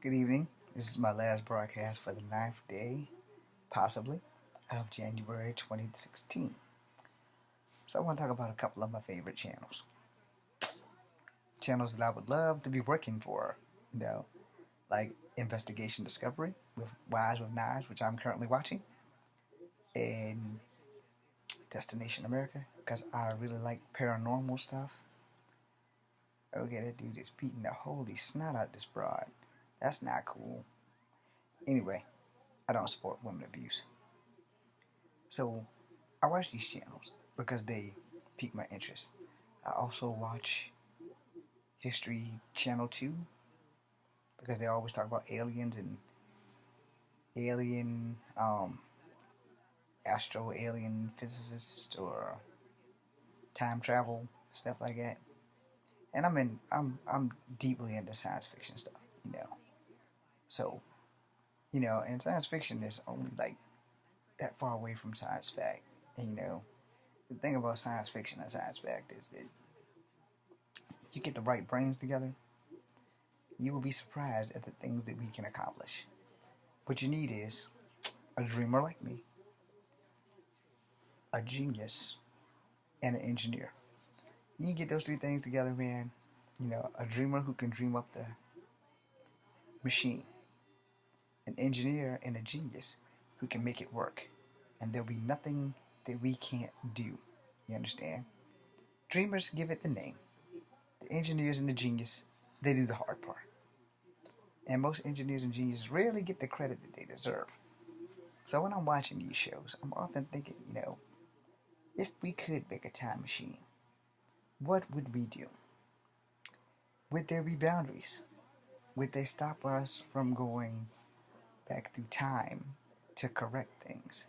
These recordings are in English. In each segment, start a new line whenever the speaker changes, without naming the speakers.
Good evening. This is my last broadcast for the ninth day, possibly, of January 2016. So I want to talk about a couple of my favorite channels. Channels that I would love to be working for, like Investigation Discovery with Wise with Knives, which I'm currently watching, and Destination America, because I really like paranormal stuff. Okay, that dude is beating the holy snot out this broad. That's not cool. Anyway, I don't support women abuse. So I watch these channels because they pique my interest. I also watch History Channel 2 because they always talk about aliens and alien, astro alien physicists or time travel stuff like that. And I'm deeply into science fiction stuff. So and science fiction is only like that far away from science fact. And the thing about science fiction and science fact is that you get the right brains together, you will be surprised at the things that we can accomplish. What you need is a dreamer like me, a genius, and an engineer. You can get those three things together, man. A dreamer who can dream up the machine, an engineer and a genius who can make it work. And there'll be nothing that we can't do. You understand? Dreamers give it the name. The engineers and the genius, they do the hard part. And most engineers and geniuses rarely get the credit that they deserve. So when I'm watching these shows, I'm often thinking, if we could make a time machine, what would we do? Would there be boundaries? Would they stop us from going back through time to correct things?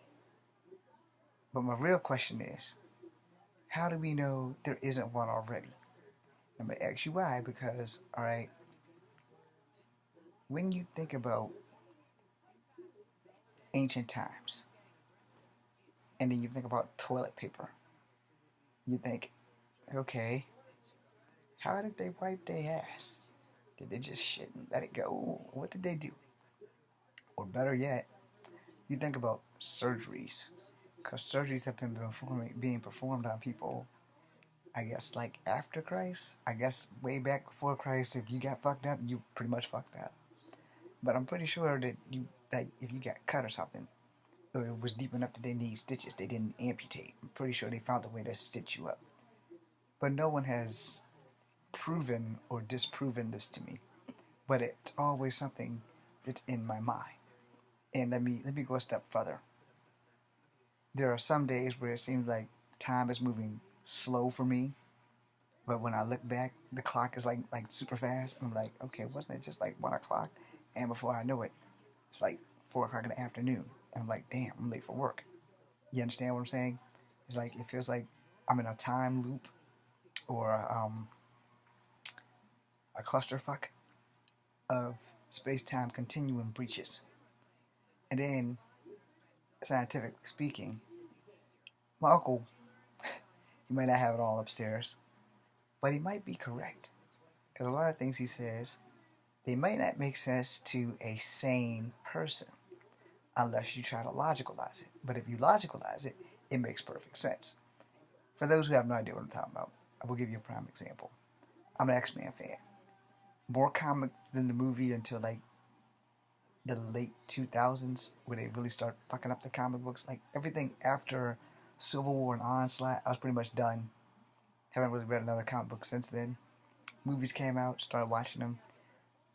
But my real question is, how do we know there isn't one already? I'm going to ask you why, because, alright, when you think about ancient times, and then you think about toilet paper, you think, okay, how did they wipe their ass? Did they just shit and let it go? What did they do? Or better yet, you think about surgeries, because surgeries have been being performed on people, I guess, like after Christ. I guess way back before Christ, if you got fucked up, you pretty much fucked up. But I'm pretty sure that if you got cut or something, or it was deep enough that they need stitches, they didn't amputate. I'm pretty sure they found a way to stitch you up. But no one has proven or disproven this to me. But it's always something that's in my mind. And let me go a step further. There are some days where it seems like time is moving slow for me, but when I look back, the clock is like super fast. I'm like, okay, wasn't it just like 1 o'clock? And before I know it, it's like 4 o'clock in the afternoon. And I'm like, damn, I'm late for work. You understand what I'm saying? It's like it feels like I'm in a time loop or a clusterfuck of space-time continuum breaches. And then, scientifically speaking, my uncle, he might not have it all upstairs, but he might be correct. Because a lot of things he says, they might not make sense to a sane person unless you try to logicalize it. But if you logicalize it, it makes perfect sense. For those who have no idea what I'm talking about, I will give you a prime example. I'm an X-Men fan. More comics than the movie until like the late 2000s, where they really start fucking up the comic books. Like everything after Civil War and Onslaught, I was pretty much done. Haven't really read another comic book since then. Movies came out, started watching them.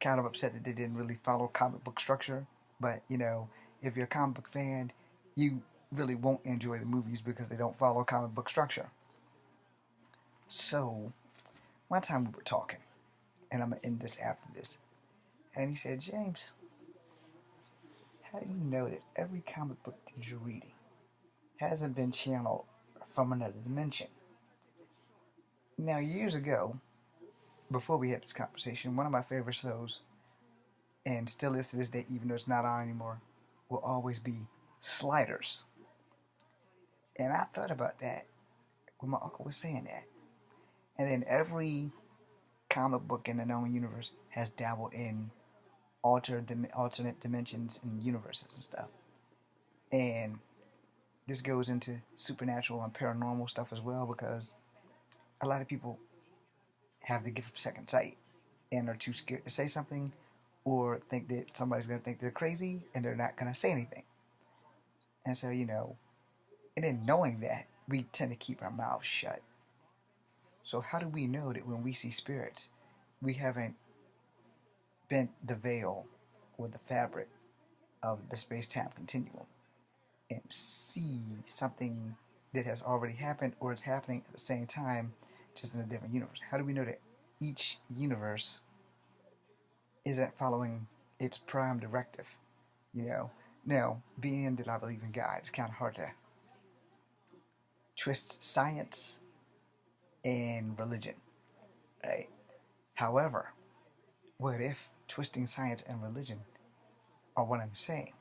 Kind of upset that they didn't really follow comic book structure. But, if you're a comic book fan, you really won't enjoy the movies because they don't follow comic book structure. So, one time we were talking, and I'm going to end this after this. And he said, James, how do you know that every comic book that you're reading hasn't been channeled from another dimension? Now, years ago, before we had this conversation, one of my favorite shows, and still is to this day, even though it's not on anymore, will always be Sliders. And I thought about that when my uncle was saying that. And then every comic book in the known universe has dabbled in alternate dimensions and universes and stuff. And this goes into supernatural and paranormal stuff as well, because a lot of people have the gift of second sight and are too scared to say something, or think that somebody's going to think they're crazy and they're not going to say anything. And so, and in knowing that, we tend to keep our mouths shut. So how do we know that when we see spirits, we haven't bent the veil or the fabric of the space-time continuum and see something that has already happened or is happening at the same time, just in a different universe? How do we know that each universe isn't following its prime directive? Now, being that I believe in God, it's kind of hard to twist science and religion, right? However, what if twisting science and religion are what I'm saying,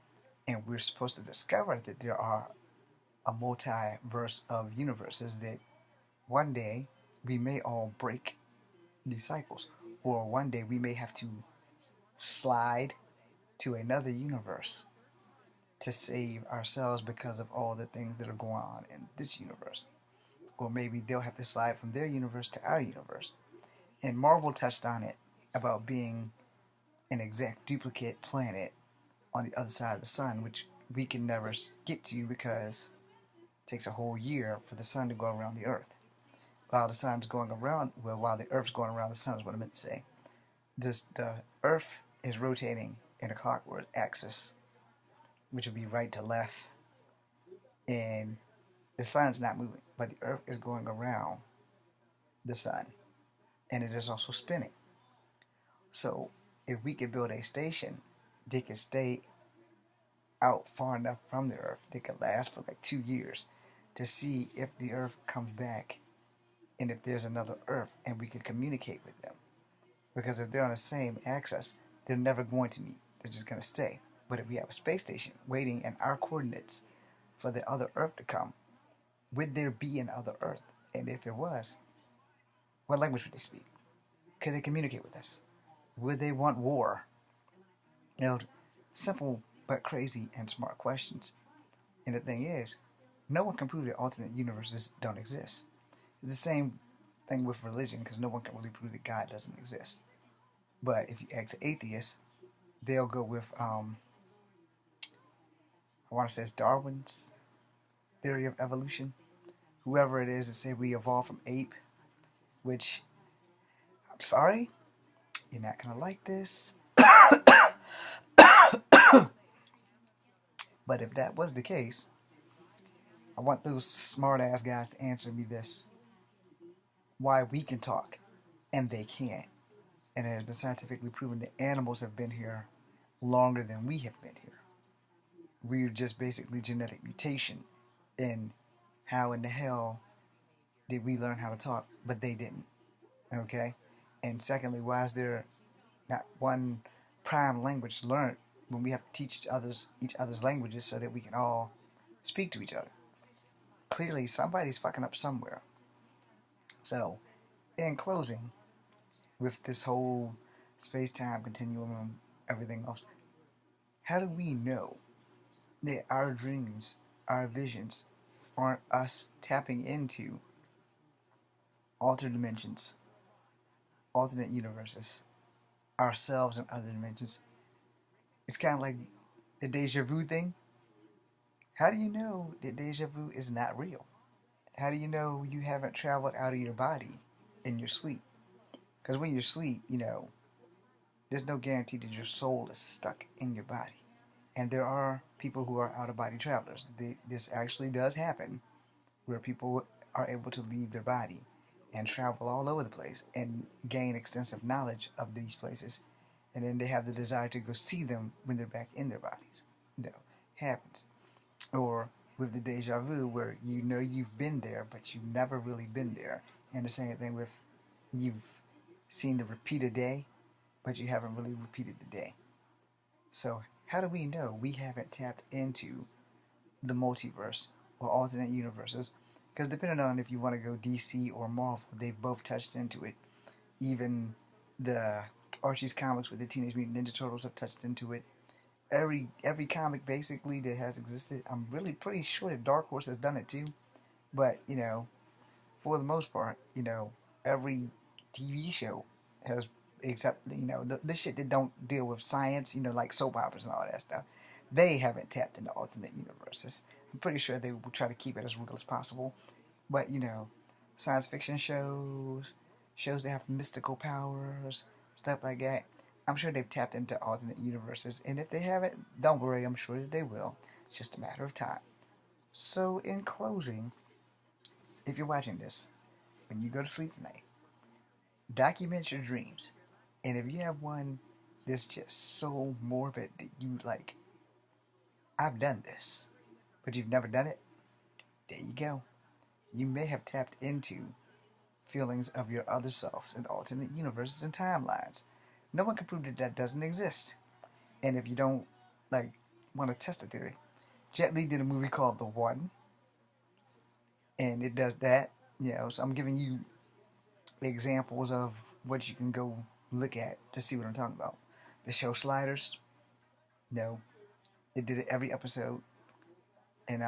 and we're supposed to discover that there are a multiverse of universes, that one day we may all break these cycles, or one day we may have to slide to another universe to save ourselves because of all the things that are going on in this universe. Or maybe they'll have to slide from their universe to our universe. And Marvel touched on it about being an exact duplicate planet on the other side of the sun, which we can never get to because it takes a whole year for the sun to go around the earth. While the earth's going around the sun is what I meant to say. The earth is rotating in a clockwise axis, which would be right to left, and the sun's not moving, but the earth is going around the sun, and it is also spinning. So if we could build a station that could stay out far enough from the earth, that could last for like 2 years, to see if the earth comes back and if there's another earth, and we could communicate with them. Because if they're on the same axis, they're never going to meet. They're just going to stay. But if we have a space station waiting in our coordinates for the other earth to come, would there be another earth? And if there was, what language would they speak? Could they communicate with us? Would they want war? Simple but crazy and smart questions. And the thing is, no one can prove that alternate universes don't exist. It's the same thing with religion, because no one can really prove that God doesn't exist. But if you ask atheists, they'll go with, I want to say it's Darwin's theory of evolution. Whoever it is that say we evolved from ape, which, I'm sorry, you're not going to like this. But if that was the case, I want those smart ass guys to answer me this. Why we can talk and they can't. And it has been scientifically proven that animals have been here longer than we have been here. We're just basically genetic mutation. And how in the hell did we learn how to talk, but they didn't? Okay? And secondly, why is there not one prime language learned when we have to teach each other's languages so that we can all speak to each other? Clearly, somebody's fucking up somewhere. So, in closing, with this whole space-time continuum and everything else, how do we know that our dreams, our visions, aren't us tapping into alternate dimensions, alternate universes, ourselves in other dimensions? It's kind of like the deja vu thing. How do you know that deja vu is not real? How do you know you haven't traveled out of your body in your sleep? Because when you sleep, there's no guarantee that your soul is stuck in your body. And there are people who are out of body travelers. This actually does happen, where people are able to leave their body and travel all over the place and gain extensive knowledge of these places. And then they have the desire to go see them when they're back in their bodies. Happens. Or with the deja vu, where you've been there, but you've never really been there. And the same thing with, you've seen the repeated day, but you haven't really repeated the day. So how do we know we haven't tapped into the multiverse or alternate universes? Because depending on if you want to go DC or Marvel, they've both touched into it. Even the Archie's comics with the Teenage Mutant Ninja Turtles have touched into it. Every comic basically that has existed, I'm really pretty sure that Dark Horse has done it too. But for the most part, every TV show has, except the shit that don't deal with science, like soap operas and all that stuff. They haven't tapped into alternate universes. I'm pretty sure they will try to keep it as real as possible. But science fiction shows, shows that have mystical powers, stuff like that. I'm sure they've tapped into alternate universes, and if they haven't, don't worry. I'm sure that they will. It's just a matter of time. So, in closing, if you're watching this, when you go to sleep tonight, document your dreams. And if you have one that's just so morbid that you like, I've done this, but you've never done it, there you go. You may have tapped into feelings of your other selves in alternate universes and timelines. No one can prove that that doesn't exist. And if you don't like want to test the theory, Jet Li did a movie called The One, and it does that. So I'm giving you examples of what you can go look at to see what I'm talking about. The show Sliders, it did it every episode. And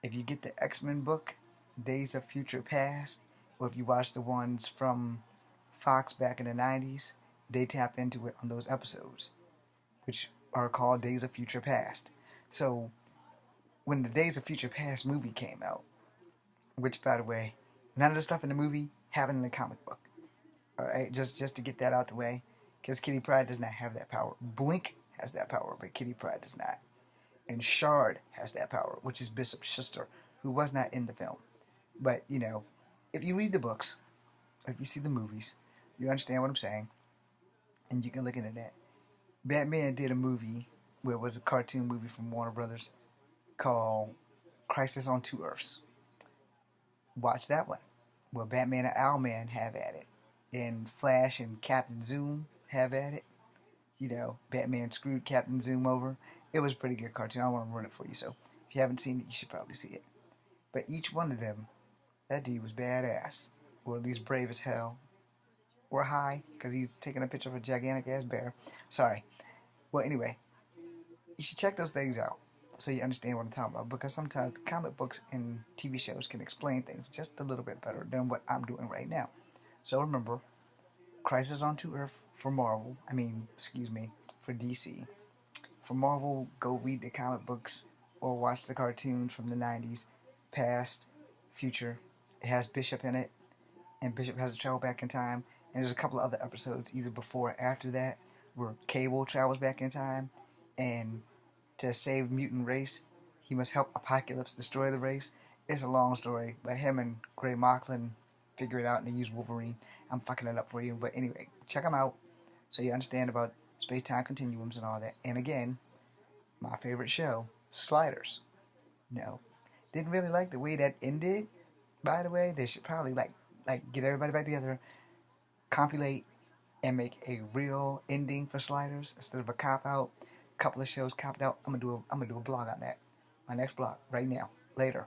if you get the X-Men book, Days of Future Past, or if you watch the ones from Fox back in the 90s, they tap into it on those episodes, which are called Days of Future Past. So when the Days of Future Past movie came out, which by the way, none of the stuff in the movie happened in the comic book. Alright, just to get that out the way, because Kitty Pryde does not have that power. Blink has that power, but Kitty Pryde does not. And Shard has that power, which is Bishop's sister, who was not in the film. But, if you read the books, if you see the movies, you understand what I'm saying, and you can look into that. Batman did a movie, where it was a cartoon movie from Warner Brothers, called Crisis on Two Earths. Watch that one, where Batman and Owlman have at it, and Flash and Captain Zoom have at it. Batman screwed Captain Zoom over. It was a pretty good cartoon. I don't want to ruin it for you, so if you haven't seen it, you should probably see it. But each one of them, that dude was badass, or at least brave as hell, or high, because he's taking a picture of a gigantic ass bear. Sorry. Well, anyway, you should check those things out so you understand what I'm talking about, because sometimes the comic books and TV shows can explain things just a little bit better than what I'm doing right now. So remember, Crisis on Two Earth for Marvel. For DC. For Marvel, go read the comic books or watch the cartoons from the 90s, past, future. It has Bishop in it, and Bishop has to travel back in time. And there's a couple of other episodes, either before or after that, where Cable travels back in time, and to save mutant race, he must help Apocalypse destroy the race. It's a long story, but him and Gray Mocklin figure it out, and they use Wolverine. I'm fucking it up for you, but anyway, check them out so you understand about space-time continuums and all that. And again, my favorite show, Sliders. Didn't really like the way that ended. By the way, they should probably like get everybody back together, compilate, and make a real ending for Sliders instead of a cop out. A couple of shows copped out. I'm gonna do a blog on that. My next blog right now. Later.